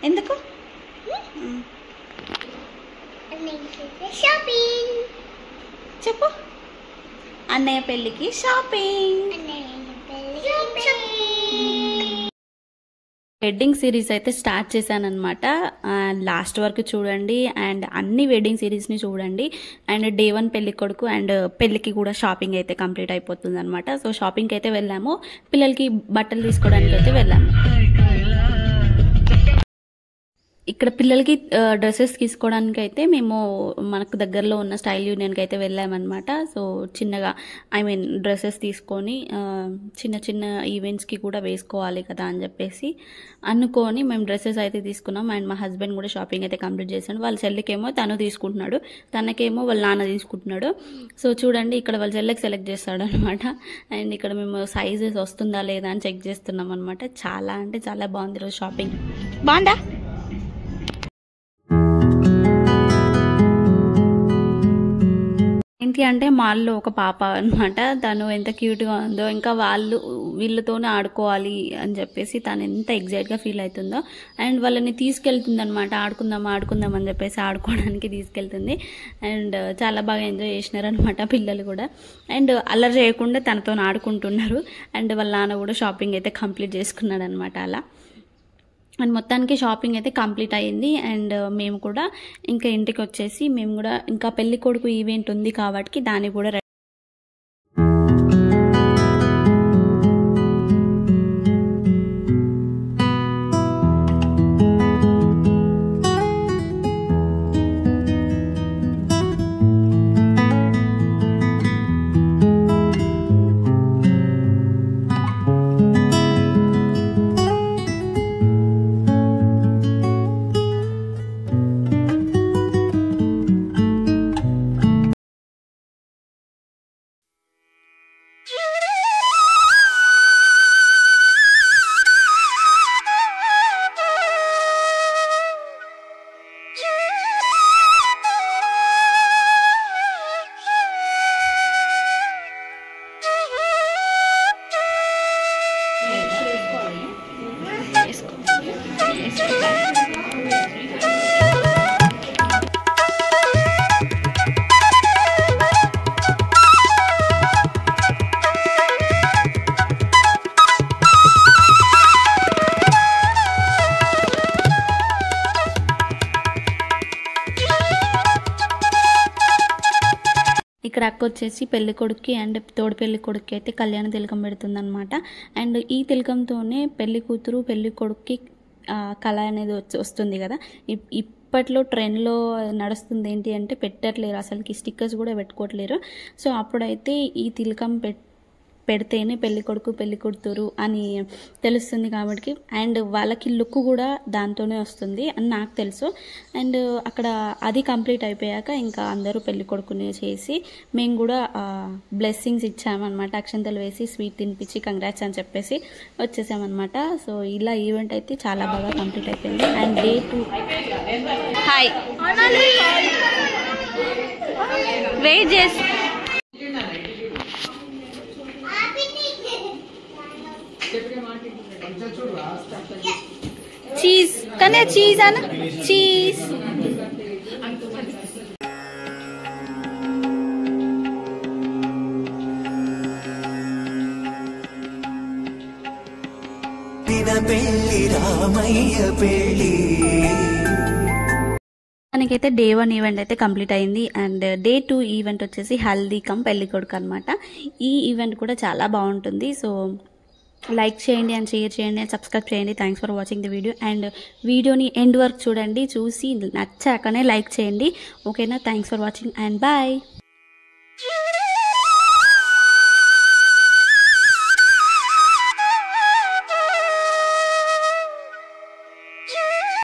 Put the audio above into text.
ఎందుకు? షాపింగ్ చెప్పు. అన్నయ్య పెళ్ళికి షాపింగ్. వెడ్డింగ్ సిరీస్ అయితే స్టార్ట్ చేశానమాట. లాస్ట్ వరకు చూడండి అండ్ అన్ని వెడ్డింగ్ సిరీస్ని చూడండి. అండ్ డే 1 పెళ్లి కొడుకు అండ్ పెళ్ళికి కూడా షాపింగ్ అయితే కంప్లీట్ అయిపోతుంది అనమాట. సో షాపింగ్కి అయితే వెళ్ళాము, పిల్లలకి బట్టలు తీసుకోవడానికి అయితే వెళ్ళాము. ఇక్కడ పిల్లలకి డ్రెస్సెస్ తీసుకోవడానికి అయితే మేము మనకు దగ్గరలో ఉన్న స్టైల్ యూనియన్కి అయితే వెళ్ళామన్నమాట. సో చిన్నగా డ్రెస్సెస్ తీసుకొని చిన్న చిన్న ఈవెంట్స్కి కూడా వేసుకోవాలి కదా అని చెప్పేసి అనుకొని మేము డ్రెస్సెస్ అయితే తీసుకున్నాం. అండ్ మా హస్బెండ్ కూడా షాపింగ్ అయితే కంప్లీట్ చేశాడు. వాళ్ళ చెల్లికేమో తను తీసుకుంటున్నాడు, తనకేమో వాళ్ళ నాన్న తీసుకుంటున్నాడు. సో చూడండి ఇక్కడ వాళ్ళ చెల్లికి సెలెక్ట్ చేస్తాడు అనమాట. అండ్ ఇక్కడ మేము సైజెస్ వస్తుందా లేదా అని చెక్ చేస్తున్నాం అనమాట. చాలా అంటే చాలా బాగుంది ఈరోజు షాపింగ్. బాగుందా? ఏంటి అంటే మాల్లో ఒక పాప అనమాట, తను ఎంత క్యూట్గా ఉందో, ఇంకా వీళ్ళతోనే ఆడుకోవాలి అని చెప్పేసి తను ఎంత ఎగ్జైట్గా ఫీల్ అవుతుందో. అండ్ వాళ్ళని తీసుకెళ్తుంది అనమాట, ఆడుకుందాం అని చెప్పేసి ఆడుకోవడానికి తీసుకెళ్తుంది. అండ్ చాలా బాగా ఎంజాయ్ చేసినారు అనమాట పిల్లలు కూడా. అండ్ అల్లరి చేయకుండా తనతో ఆడుకుంటున్నారు. అండ్ వాళ్ళ నాన్న కూడా షాపింగ్ అయితే కంప్లీట్ చేసుకున్నాడు అనమాట అలా. అండ్ మొత్తానికి షాపింగ్ అయితే కంప్లీట్ అయ్యింది. అండ్ మేము కూడా ఇంకా ఇంటికి వచ్చేసి మేము కూడా ఇంకా పెళ్లి కొడుకు ఈవెంట్ ఉంది కాబట్టి దాన్ని కూడా ఇక్కడ అక్క వచ్చేసి పెళ్లి కొడుక్కి అండ్ తోడు పెళ్లి కొడుక్కి అయితే కళ్యాణ తిలకం పెడుతుంది అనమాట. అండ్ ఈ తిలకంతోనే పెళ్లి కూతురు పెళ్లి కొడుక్కి కళ అనేది వస్తుంది కదా. ఇప్పట్లో ట్రెండ్లో నడుస్తుంది ఏంటి అంటే పెట్టట్లేరు, అసలుకి స్టిక్కర్స్ కూడా పెట్టుకోవట్లేరు. సో అప్పుడైతే ఈ తిలకం పెడితేనే పెళ్లి కొడుకు పెళ్లి కూతురు అని తెలుస్తుంది కాబట్టి అండ్ వాళ్ళకి లుక్ కూడా దాంతోనే వస్తుంది అని నాకు తెలుసు. అండ్ అక్కడ అది కంప్లీట్ అయిపోయాక ఇంకా అందరూ పెళ్లి కొడుకుని చేసి మేము కూడా బ్లెస్సింగ్స్ ఇచ్చామన్నమాట. అక్షంతలు వేసి స్వీట్ తినిపించి కంగ్రాట్స్ అని చెప్పేసి వచ్చేసామన్నమాట. సో ఇలా ఈవెంట్ అయితే చాలా బాగా కంప్లీట్ అయిపోయింది. అండ్ డే 2 హాయ్ వెయిట్ చేసి చీజ్ కనే చీజ్ అన్న చీజ్ మనకైతే డే 1 ఈవెంట్ అయితే కంప్లీట్ అయింది. అండ్ డే 2 ఈవెంట్ వచ్చేసి హల్దీ కమ్ పెళ్లి కొడుకు అనమాట. ఈ ఈవెంట్ కూడా చాలా బాగుంటుంది. సో లైక్ చేయండి అండ్ షేర్ చేయండి అండ్ సబ్స్క్రైబ్ చేయండి. Thanks for watching the video. And వీడియోని ఎండ్ వరకు చూడండి, చూసి నచ్చాకనే లైక్ చేయండి. ఓకేనా? Thanks for watching and bye.